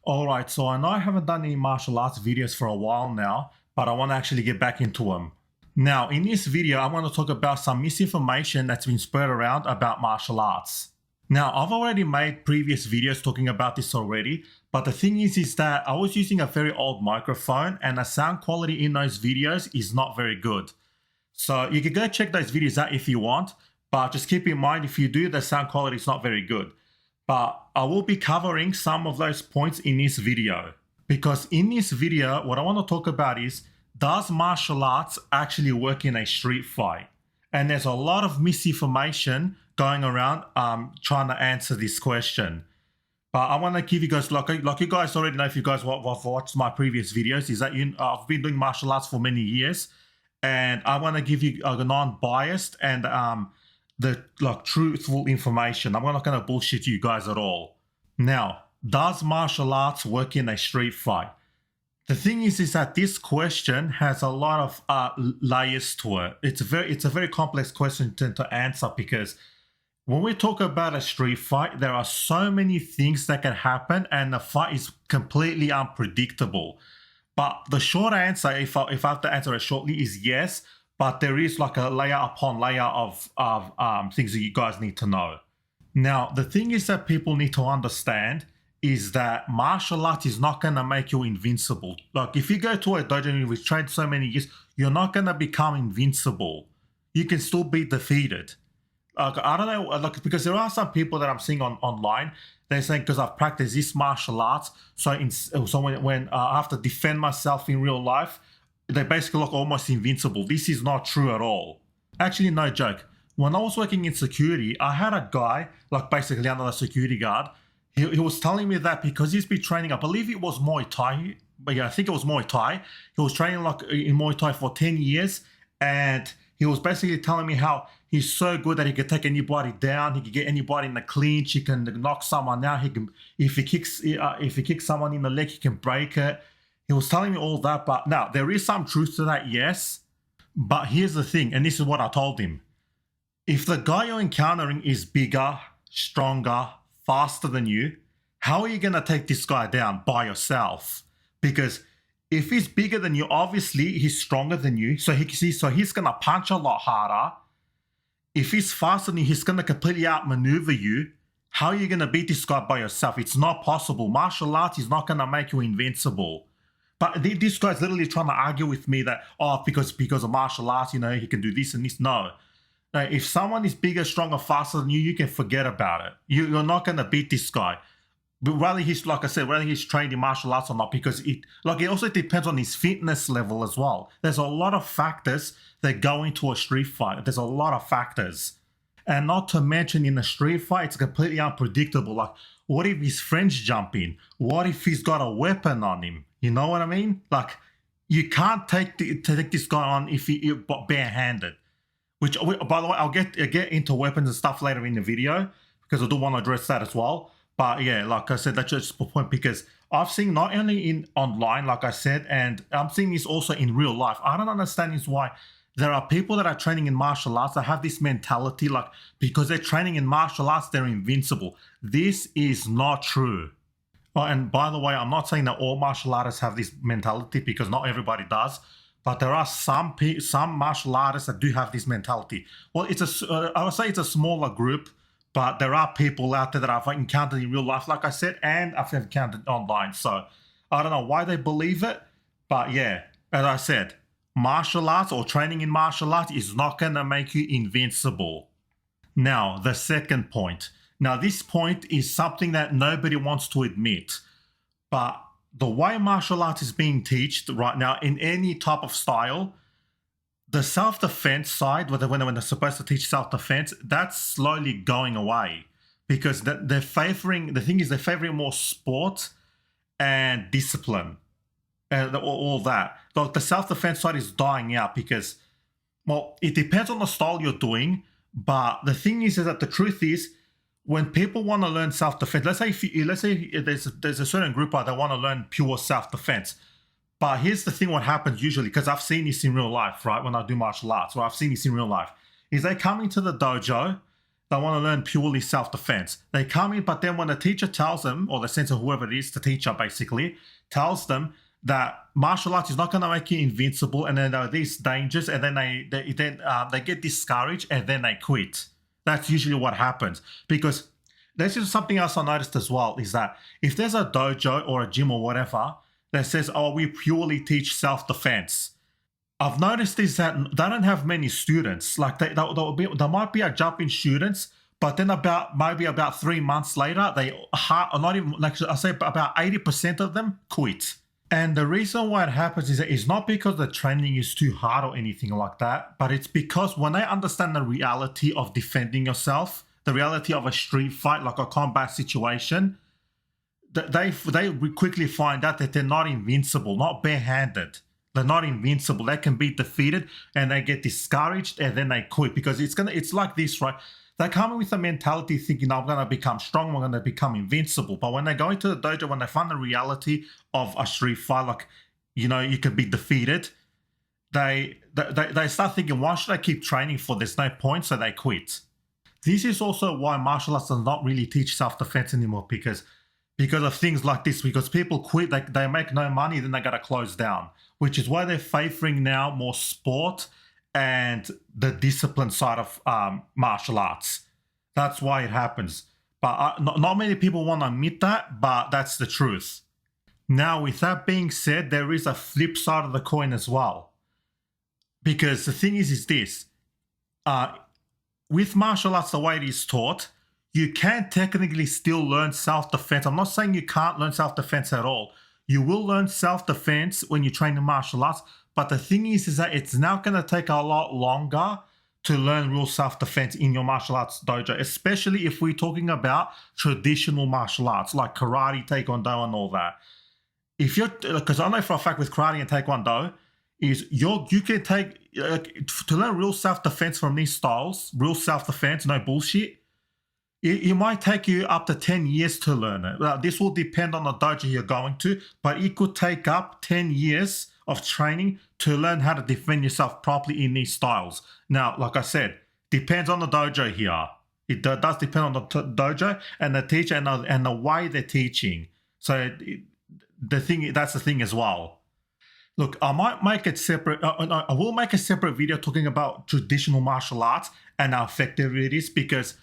Alright, so I know I haven't done any martial arts videos for a while now, but I want to actually get back into them. Now, in this video, I want to talk about some misinformation that's been spread around about martial arts. Now, I've already made previous videos talking about this already, but the thing is that I was using a very old microphone and the sound quality in those videos is not very good. So you can go check those videos out if you want, but just keep in mind if you do, the sound quality is not very good. But I will be covering some of those points in this video. Because in this video, what I want to talk about is, does martial arts actually work in a street fight? And there's a lot of misinformation going around trying to answer this question. But I want to give you guys, like you guys already know if you guys have watched my previous videos, is that I've been doing martial arts for many years. And I want to give you a non-biased and the truthful information. I'm not going to bullshit you guys at all. Now, does martial arts work in a street fight? The thing is that this question has a lot of layers to it. It's a very complex question to answer, because when we talk about a street fight, there are so many things that can happen and the fight is completely unpredictable. But the short answer, if I have to answer it shortly, is yes. But there is like a layer upon layer of things that you guys need to know. Now, the thing is that people need to understand is that martial art is not going to make you invincible. Like if you go to a dojo and you've trained so many years, you're not going to become invincible. You can still be defeated. I don't know, because there are some people that I'm seeing online, they're saying because I've practiced this martial arts, so when I have to defend myself in real life, they basically look almost invincible. This is not true at all. Actually, no joke. When I was working in security, I had a guy, like basically another security guard. He was telling me that because he's been training, I believe it was Muay Thai, but yeah, I think it was Muay Thai. He was training like in Muay Thai for 10 years, and he was basically telling me how he's so good that he can take anybody down. He can get anybody in the clinch. He can knock someone out. He can, if he kicks someone in the leg, he can break it. He was telling me all that, but now there is some truth to that, yes. But here's the thing, and this is what I told him. If the guy you're encountering is bigger, stronger, faster than you, how are you going to take this guy down by yourself? Because if he's bigger than you, obviously he's stronger than you, so he's going to punch a lot harder. If he's faster than you, he's going to completely outmaneuver you. How are you going to beat this guy by yourself? It's not possible. Martial arts is not going to make you invincible. But this guy's literally trying to argue with me that, because of martial arts, he can do this and this. No. If someone is bigger, stronger, faster than you, you can forget about it. You're not going to beat this guy. But whether he's, like I said, whether he's trained in martial arts or not, because it also depends on his fitness level as well. There's a lot of factors that go into a street fight. There's a lot of factors. And not to mention in a street fight, it's completely unpredictable. Like, what if his friends jump in? What if he's got a weapon on him? You know what I mean? Like, you can't take this guy on if you're barehanded. Which, by the way, I'll get into weapons and stuff later in the video, because I do want to address that as well. But yeah, like I said, that's just the point, because I've seen not only online, like I said, and I'm seeing this also in real life. I don't understand is why there are people that are training in martial arts that have this mentality, like because they're training in martial arts, they're invincible. This is not true. And by the way, I'm not saying that all martial artists have this mentality, because not everybody does. But there are some martial artists that do have this mentality. Well, I would say it's a smaller group, but there are people out there that I've encountered in real life, like I said, and I've encountered online. So I don't know why they believe it, but yeah, as I said, martial arts or training in martial arts is not going to make you invincible. Now, the second point. Now, this point is something that nobody wants to admit, but the way martial arts is being taught right now in any type of style, the self-defense side, when they're supposed to teach self-defense, that's slowly going away, because they're favoring more sport and discipline and all that. Like the self-defense side is dying out because, well, it depends on the style you're doing, but the thing is that the truth is, when people want to learn self-defense, let's say there's a certain group that want to learn pure self-defense. But here's the thing, what happens usually, because I've seen this in real life, right? When I do martial arts, I've seen this in real life, is they come into the dojo They want to learn purely self-defense. They come in, but then when the teacher tells them, or the sensei, whoever it is, the teacher basically, tells them that martial arts is not going to make you invincible, and then there are these dangers, and then they get discouraged, and then they quit. That's usually what happens. Because this is something else I noticed as well, is that if there's a dojo or a gym or whatever that says, oh, we purely teach self-defense, I've noticed is that they don't have many students. Like there might be a jump in students, but then maybe about 3 months later, not even, like I say, about 80% of them quit. And the reason why it happens is that it's not because the training is too hard or anything like that, but it's because when they understand the reality of defending yourself, the reality of a street fight, like a combat situation, they quickly find out that they're not invincible, not barehanded. They're not invincible. They can be defeated, and they get discouraged, and then they quit, because it's like this, right? They come in with a mentality thinking, I'm going to become strong, I'm going to become invincible. But when they go into the dojo, when they find the reality of a street fight, like, you know, you can be defeated, they start thinking, why should I keep training for? There's no point, so they quit. This is also why martial arts does not really teach self-defense anymore, because of things like this. Because people quit, they make no money, then they got to close down, which is why they're favoring now more sport and the discipline side of martial arts. That's why it happens. But not many people want to admit that, but that's the truth. Now, with that being said, there is a flip side of the coin as well. Because the thing is this. With martial arts, the way it is taught, you can technically still learn self-defense. I'm not saying you can't learn self-defense at all. You will learn self-defense when you train in martial arts, but the thing is that it's now going to take a lot longer to learn real self-defense in your martial arts dojo, especially if we're talking about traditional martial arts like karate, taekwondo, and all that. Because I know for a fact with karate and taekwondo, you can take, to learn real self-defense from these styles, real self-defense, no bullshit, it might take you up to 10 years to learn it. Now, this will depend on the dojo you're going to, but it could take up 10 years of training to learn how to defend yourself properly in these styles. Now, like I said, depends on the dojo here. It does depend on the dojo and the teacher and the way they're teaching. So that's the thing as well. Look, I might make it separate. I will make a separate video talking about traditional martial arts and how effective it is, because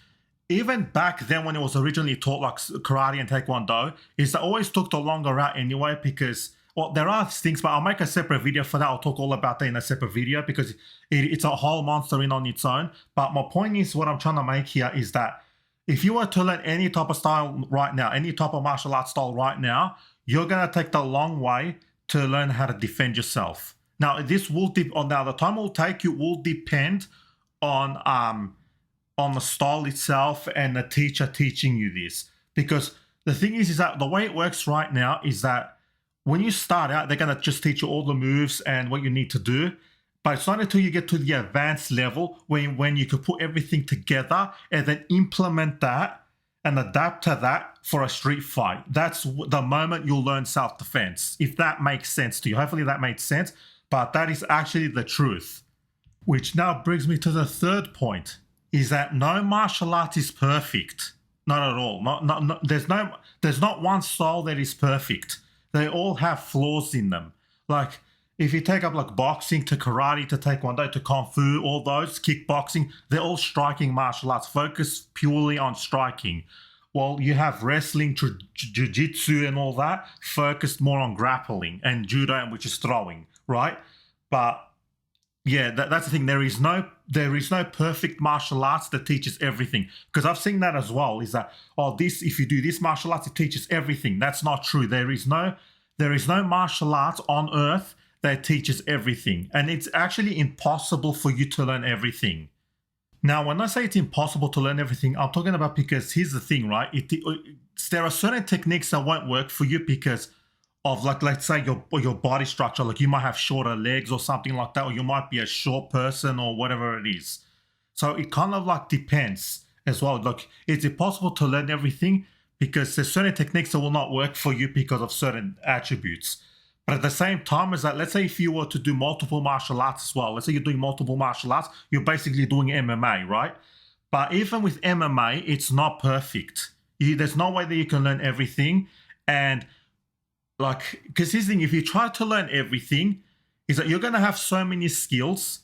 even back then when it was originally taught, like karate and taekwondo, it always took the longer route anyway, because, well, there are things, but I'll make a separate video for that. I'll talk all about that in a separate video, because it's a whole monster in on its own. But my point is, what I'm trying to make here is that if you were to learn any type of style right now, any type of martial arts style right now, you're going to take the long way to learn how to defend yourself. Now, this will the time it will take you will depend on the style itself and the teacher teaching you this. Because the thing is that the way it works right now is that when you start out, they're going to just teach you all the moves and what you need to do. But it's not until you get to the advanced level when you can put everything together and then implement that and adapt to that for a street fight. That's the moment you'll learn self-defense, if that makes sense to you. Hopefully that makes sense, but that is actually the truth. Which now brings me to the third point, is that no martial art is perfect. Not at all. There's not one style that is perfect. They all have flaws in them. Like, if you take up like boxing to karate to taekwondo to kung fu, all those, kickboxing, they're all striking martial arts, focused purely on striking. While you have wrestling, jiu-jitsu and all that, focused more on grappling, and judo, which is throwing, right? But yeah, that's the thing. There is no perfect martial arts that teaches everything. Because I've seen that as well, is that, if you do this martial arts, it teaches everything. That's not true. There is no martial arts on earth that teaches everything. And it's actually impossible for you to learn everything. Now, when I say it's impossible to learn everything, I'm talking about, because here's the thing, right? There are certain techniques that won't work for you because of, like, let's say your body structure. Like, you might have shorter legs or something like that, or you might be a short person or whatever it is. So it kind of like depends as well. Like, it's impossible to learn everything because there's certain techniques that will not work for you because of certain attributes. But at the same time, is that, let's say if you were to do multiple martial arts as well, let's say you're doing multiple martial arts, you're basically doing MMA, right? But even with MMA, it's not perfect. There's no way that you can learn everything. And like, because here's the thing, if you try to learn everything, is that you're going to have so many skills,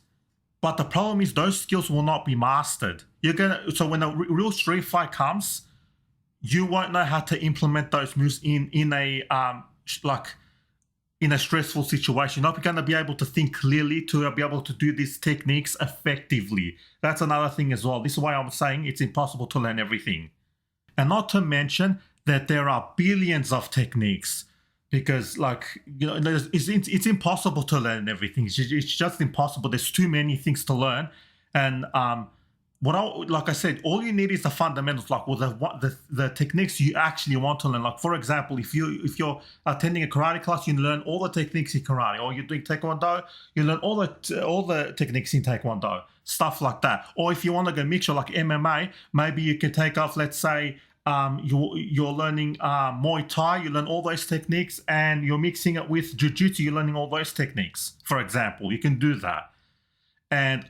but the problem is those skills will not be mastered. So when a real street fight comes, you won't know how to implement those moves in a stressful situation. You're not going to be able to think clearly to be able to do these techniques effectively. That's another thing as well. This is why I'm saying it's impossible to learn everything. And not to mention that there are billions of techniques, because it's impossible to learn everything. It's just impossible. There's too many things to learn. And like I said, all you need is the fundamentals, the techniques you actually want to learn. Like, for example, if you're attending a karate class, you learn all the techniques in karate. Or you're doing taekwondo, you learn all the techniques in taekwondo, stuff like that. Or if you want to go mixture like MMA, maybe you can take off, let's say, you're learning Muay Thai, you learn all those techniques, and you're mixing it with Jiu-Jitsu, you're learning all those techniques, for example. You can do that. And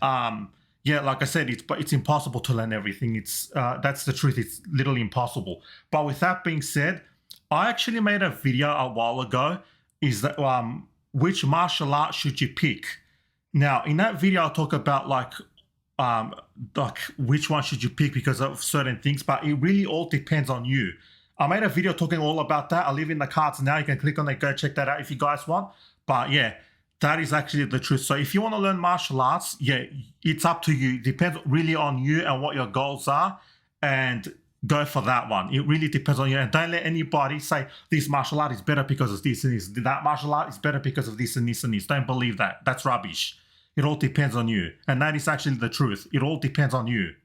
yeah, like I said, it's impossible to learn everything. That's the truth. It's literally impossible. But with that being said, I actually made a video a while ago, is that which martial art should you pick? Now, in that video, I'll talk about like which one should you pick because of certain things, but it really all depends on you. I made a video talking all about that. I'll leave in the cards now. You can click on it, go check that out if you guys want. But yeah, that is actually the truth. So if you want to learn martial arts, yeah, it's up to you. It depends really on you and what your goals are, and go for that one. It really depends on you. And don't let anybody say this martial art is better because of this and this. That martial art is better because of this and this and this. Don't believe that. That's rubbish. It all depends on you. And that is actually the truth. It all depends on you.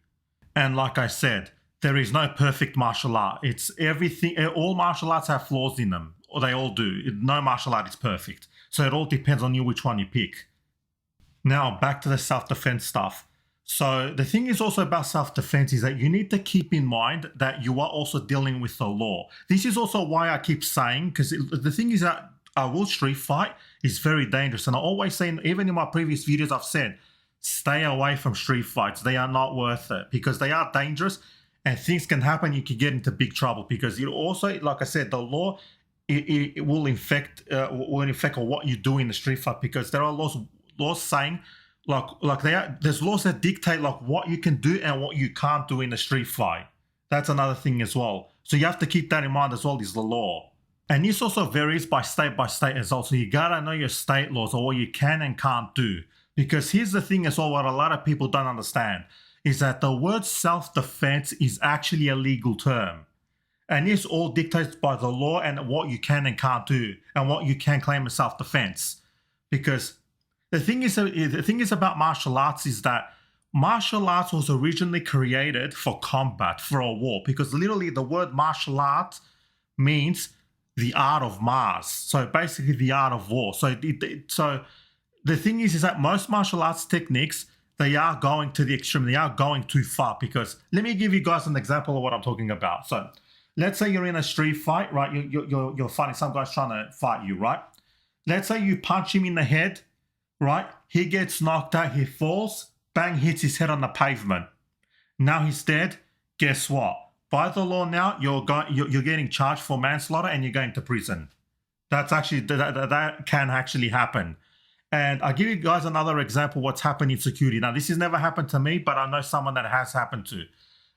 And like I said, there is no perfect martial art. It's everything. All martial arts have flaws in them, or they all do. No martial art is perfect. So it all depends on you which one you pick. Now, back to the self-defense stuff. So the thing is also about self-defense is that you need to keep in mind that you are also dealing with the law. This is also why I keep saying, because the thing is that a real street fight is very dangerous. And I always say, even in my previous videos, I've said, stay away from street fights. They are not worth it because they are dangerous and things can happen. You can get into big trouble because you also, like I said, the law, it will affect what you do in the street fight, because there are laws saying there's laws that dictate like what you can do and what you can't do in the street fight. That's another thing as well. So you have to keep that in mind as well, is the law. And this also varies by state as well. So you gotta know your state laws or what you can and can't do. Because here's the thing as well, what a lot of people don't understand is that the word self-defense is actually a legal term. And this all dictates by the law and what you can and can't do and what you can claim as self-defense. Because the thing is about martial arts is that martial arts was originally created for combat, for a war. Because literally the word martial art means the art of Mars. So basically the art of war. So the thing is that most martial arts techniques, they are going to the extreme. They are going too far, because let me give you guys an example of what I'm talking about. So let's say you're in a street fight, right? You're fighting some guy's trying to fight you, right? Let's say you punch him in the head, right? He gets knocked out, he falls, bang, hits his head on the pavement. Now he's dead. Guess what? By the law now, you're getting charged for manslaughter and you're going to prison. That's actually that can actually happen. And I'll give you guys another example what's happened in security. Now, this has never happened to me, but I know someone that has happened to.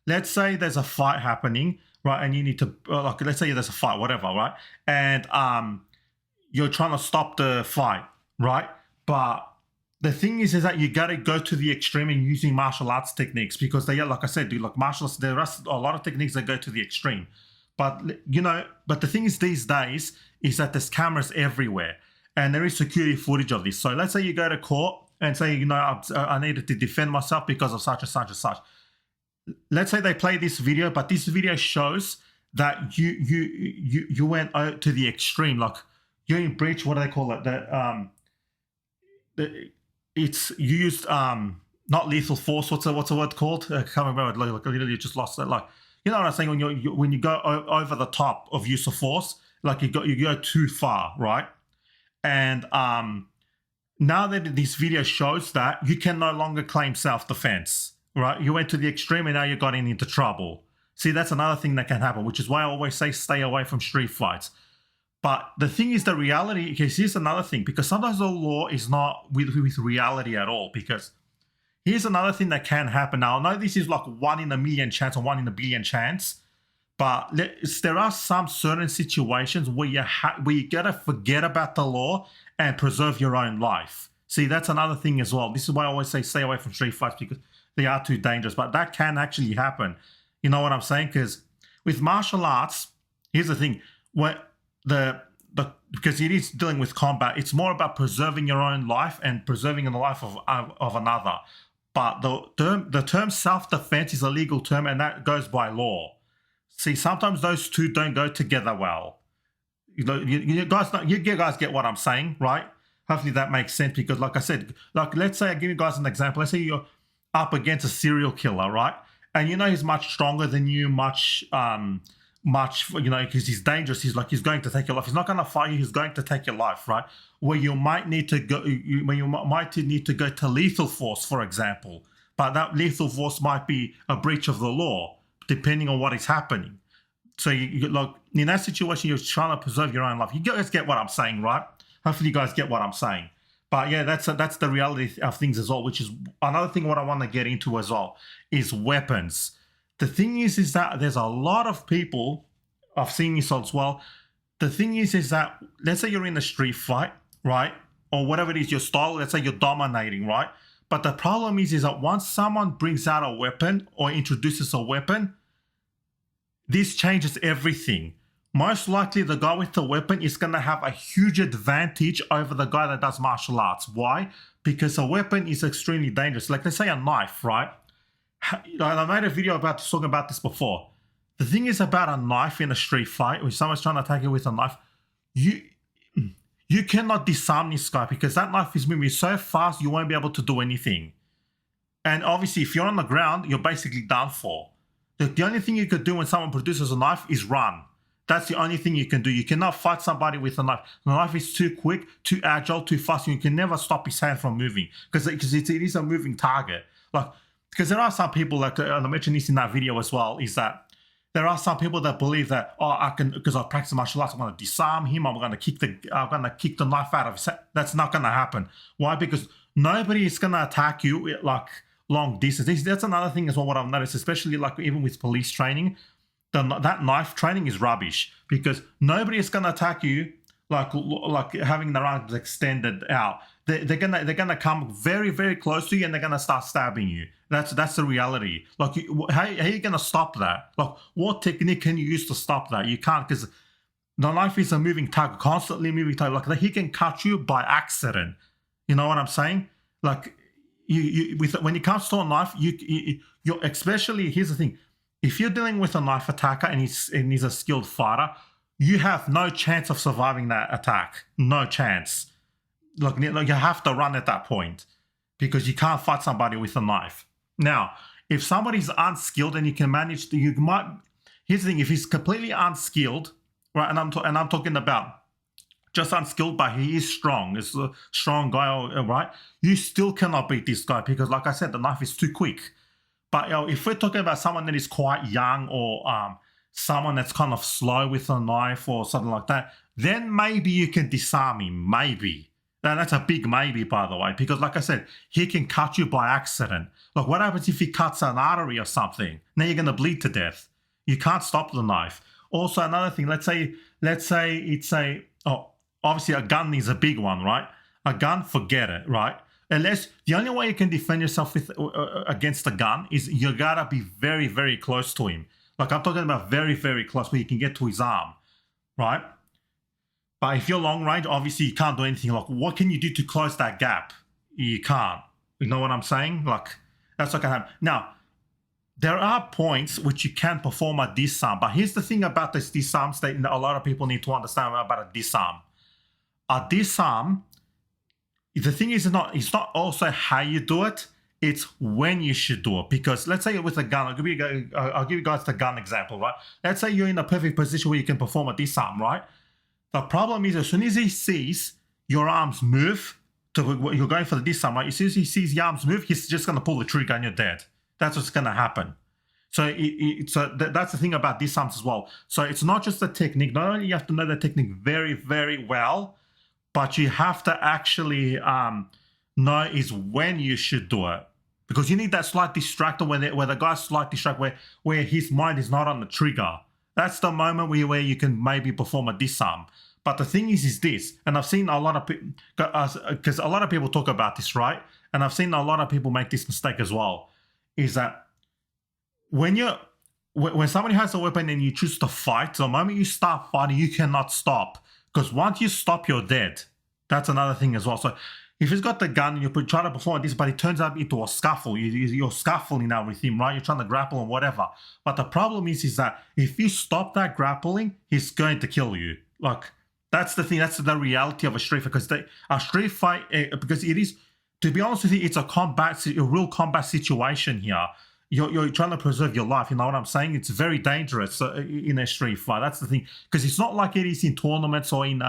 Let's say there's a fight happening, right? And you need to, let's say there's a fight, whatever, right? And you're trying to stop the fight, right? But the thing is that you got to go to the extreme in using martial arts techniques, because they are, like I said, martial arts, there are a lot of techniques that go to the extreme. But, but the thing is these days is that there's cameras everywhere and there is security footage of this. So let's say you go to court and say, I needed to defend myself because of such and such and such. Let's say they play this video, but this video shows that you went out to the extreme, like you're in breach. What do they call it? You used not lethal force. What's the word called? I can't remember. Like I literally just lost that. Like, you know what I'm saying? When you go over the top of use of force, like you go too far, right? And now that this video shows that you can no longer claim self-defense, right? You went to the extreme and now you're getting into trouble. See, that's another thing that can happen, which is why I always say stay away from street fights. But the thing is, the reality, because here's another thing, because sometimes the law is not with reality at all. Because here's another thing that can happen. Now, I know this is like 1 in a million chance or 1 in a billion chance, but there are some certain situations where you gotta forget about the law and preserve your own life. See, that's another thing as well. This is why I always say stay away from street fights, because they are too dangerous. But that can actually happen. You know what I'm saying? Because with martial arts, here's the thing: because it is dealing with combat, it's more about preserving your own life and preserving the life of another. But the term self-defense is a legal term, and that goes by law. See, sometimes those two don't go together well. You guys get what I'm saying, right? Hopefully that makes sense, because like I said, like let's say I give you guys an example. Let's say you're up against a serial killer, right? And you know he's much stronger than you, much, because he's dangerous. He's going to take your life. He's not going to fight you. He's going to take your life, right? Where you might need to go, to lethal force, for example. But that lethal force might be a breach of the law, depending on what is happening. So like in that situation, you're trying to preserve your own life. You guys get what I'm saying, right? Hopefully you guys get what I'm saying. But yeah, that's the reality of things as well, which is another thing what I want to get into as well, is weapons. The thing is that there's a lot of people, I've seen this as well. The thing is that, let's say you're in a street fight, right? Or whatever it is, your style, let's say you're dominating, right? But the problem is that once someone brings out a weapon or introduces a weapon, this changes everything. Most likely the guy with the weapon is going to have a huge advantage over the guy that does martial arts. Why? Because a weapon is extremely dangerous. Like let's say a knife, right? I made a video talking about this before. The thing is about a knife in a street fight, when someone's trying to attack you with a knife, you cannot disarm this guy, because that knife is moving so fast you won't be able to do anything. And obviously if you're on the ground, you're basically done for. The only thing you could do when someone produces a knife is run. That's the only thing you can do. You cannot fight somebody with a knife. The knife is too quick, too agile, too fast. You can never stop his hand from moving, because it is a moving target. Because there are some people, like I mentioned this in that video as well, is that there are some people that believe that, because I practice martial arts, I'm going to disarm him. I'm going to kick the knife out of his head. That's not going to happen. Why? Because nobody is going to attack you like long distance. That's another thing as well. What I've noticed, especially like even with police training. That knife training is rubbish, because nobody is going to attack you like having their arms extended out. They're gonna come very, very close to you, and they're gonna start stabbing you. That's the reality. Like how are you gonna stop that? Like what technique can you use to stop that? You can't, because the knife is a moving target, constantly moving target. Like he can cut you by accident. You know what I'm saying? Like when it comes to a knife, you especially, here's the thing. If you're dealing with a knife attacker and he's a skilled fighter, you have no chance of surviving that attack. No chance. Look, you have to run at that point, because you can't fight somebody with a knife. Now, if somebody's unskilled and you can manage here's the thing, if he's completely unskilled, right, and I'm talking about just unskilled, but he is strong, is a strong guy, right, you still cannot beat this guy, because like I said, the knife is too quick. But if we're talking about someone that is quite young, or someone that's kind of slow with a knife or something like that, then maybe you can disarm him, maybe. Now, that's a big maybe, by the way, because like I said, he can cut you by accident. Like what happens if he cuts an artery or something? Now you're going to bleed to death. You can't stop the knife. Also, another thing, let's say it's obviously a gun is a big one, right? A gun, forget it, right? Unless the only way you can defend yourself against a gun is you gotta be very, very close to him. Like I'm talking about very, very close, where you can get to his arm, right? But if you're long range, obviously you can't do anything. Like what can you do to close that gap? You can't. You know what I'm saying? Like that's not gonna happen. Now, there are points which you can perform a disarm, but here's the thing about this disarm statement that a lot of people need to understand about a disarm. A disarm, the thing is it's not also how you do it, it's when you should do it. Because let's say with a gun, I'll give you guys the gun example, right? Let's say you're in a perfect position where you can perform a disarm, right? The problem is as soon as he sees your arms move, you're going for the disarm, right? As soon as he sees your arms move, he's just going to pull the trigger and you're dead. That's what's going to happen. So that's the thing about disarms as well. So it's not just the technique. Not only you have to know the technique very, very well, but you have to actually know is when you should do it. Because you need that slight distractor where the guy's slight distract, where his mind is not on the trigger. That's the moment where you can maybe perform a disarm. But the thing is this, and I've seen a lot of people, because a lot of people talk about this, right? And I've seen a lot of people make this mistake as well, is that when somebody has a weapon and you choose to fight, the moment you start fighting, you cannot stop. Because once you stop, you're dead. That's another thing as well. So if he's got the gun and you're trying to perform this, but it turns out into a scuffle, you're scuffling now with him, right? You're trying to grapple and whatever. But the problem is that if you stop that grappling, he's going to kill you. Like, that's the thing. That's the reality of a street fight. Because a street fight, because it is, to be honest with you, it's a real combat situation here. You're trying to preserve your life. You know what I'm saying? It's very dangerous in a street fight. That's the thing, because it's not like it is in tournaments or in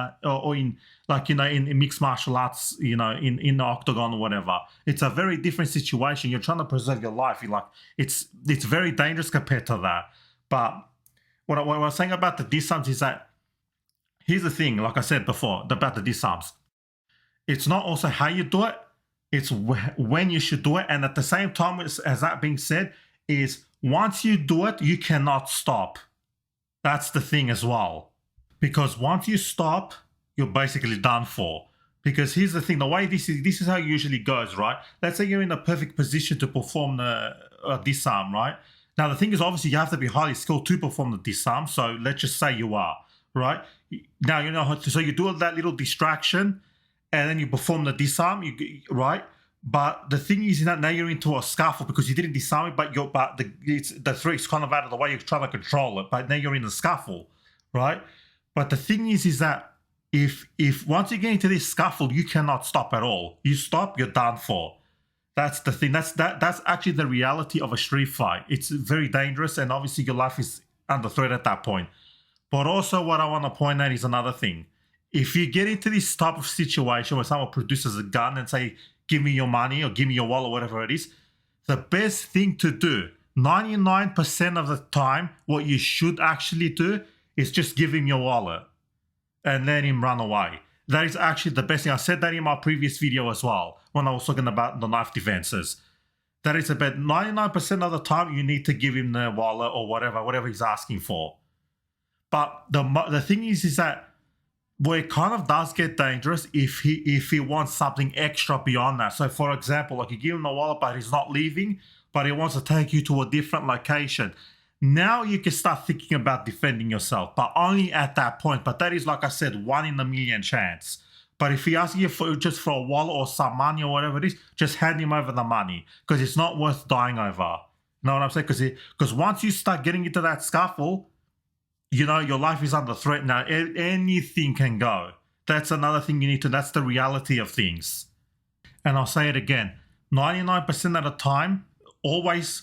like, in mixed martial arts, in the octagon or whatever. It's a very different situation. You're trying to preserve your life. It's very dangerous compared to that. But what I was saying about the disarms is that here's the thing. Like I said before about the disarms, it's not also how you do it. It's when you should do it. And at the same time, as that being said, is once you do it, you cannot stop. That's the thing as well. Because once you stop, you're basically done for. Because here's the thing, the way this is how it usually goes, right? Let's say you're in a perfect position to perform the disarm, right? Now, the thing is, obviously, you have to be highly skilled to perform the disarm. So let's just say you are, right? Now, so you do that little distraction, and then you perform the disarm, right? But the thing is that now you're into a scuffle because you didn't disarm it, but the threat's kind of out of the way. You're trying to control it, but now you're in a scuffle, right? But the thing is that if once you get into this scuffle, you cannot stop at all. You stop, you're done for. That's the thing. That's actually the reality of a street fight. It's very dangerous, and obviously your life is under threat at that point. But also, what I want to point out is another thing. If you get into this type of situation where someone produces a gun and say, give me your money or give me your wallet or whatever it is, the best thing to do, 99% of the time, what you should actually do is just give him your wallet and let him run away. That is actually the best thing. I said that in my previous video as well, when I was talking about the knife defenses. That is about 99% of the time, you need to give him the wallet or whatever he's asking for. But the thing is that where it kind of does get dangerous if he wants something extra beyond that. So, for example, like you give him the wallet, but he's not leaving, but he wants to take you to a different location. Now you can start thinking about defending yourself, but only at that point. But that is, like I said, 1 in a million chance. But if he asks you just for a wallet or some money or whatever it is, just hand him over the money because it's not worth dying over. You know what I'm saying? Because once you start getting into that scuffle, your life is under threat now. Anything can go. That's another thing you need to, that's the reality of things. And I'll say it again, 99% of the time, always,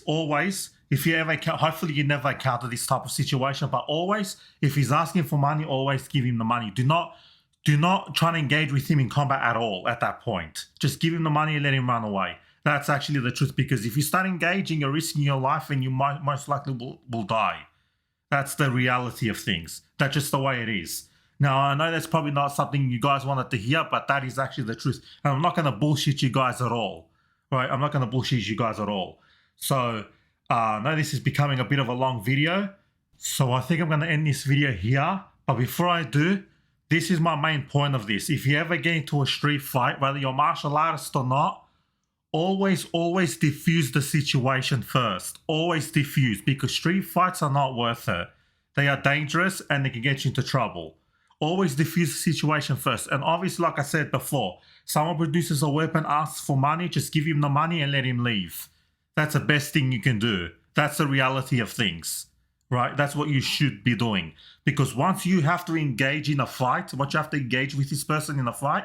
if you ever, hopefully you never encounter this type of situation, but always, if he's asking for money, always give him the money. Do not try to engage with him in combat at all at that point. Just give him the money and let him run away. That's actually the truth, because if you start engaging, you're risking your life and you most likely will die. That's the reality of things. That's just the way it is. Now, I know that's probably not something you guys wanted to hear, but that is actually the truth. And I'm not going to bullshit you guys at all. Right? I'm not going to bullshit you guys at all. So, I know this is becoming a bit of a long video. So I think I'm going to end this video here. But before I do, this is my main point of this. If you ever get into a street fight, whether you're a martial artist or not, always diffuse the situation first. Always diffuse, because street fights are not worth it. They are dangerous and they can get you into trouble. Always diffuse the situation first. And obviously, like I said before, someone produces a weapon, asks for money, just give him the money and let him leave. That's the best thing you can do. That's the reality of things, right? That's what you should be doing. Because once you have to engage in a fight, once you have to engage with this person in a fight,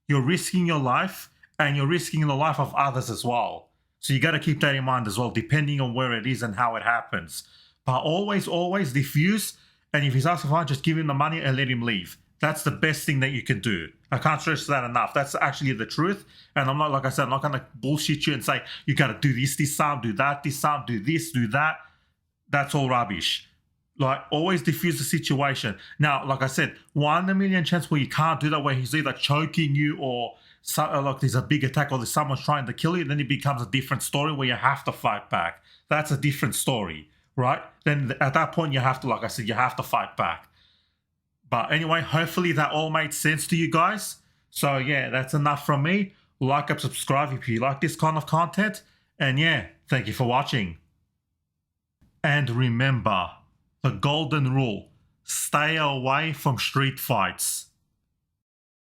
you're risking your life, and you're risking the life of others as well. So you got to keep that in mind as well, depending on where it is and how it happens. But always diffuse. And if he's asking for money, just give him the money and let him leave. That's the best thing that you can do. I can't stress that enough. That's actually the truth. And I'm not, like I said, I'm not going to bullshit you and say, you got to do this time, do that this time, do this, do that. That's all rubbish. Like, always diffuse the situation. Now, like I said, 1 in a million chance where you can't do that, where he's either choking you or like there's a big attack or there's someone's trying to kill you, then it becomes a different story where you have to fight back. That's a different story, right? Then at that point, you have to, like I said, you have to fight back. But anyway, hopefully that all made sense to you guys. So yeah, that's enough from me. Like and subscribe if you like this kind of content. And yeah, thank you for watching. And remember, the golden rule, stay away from street fights.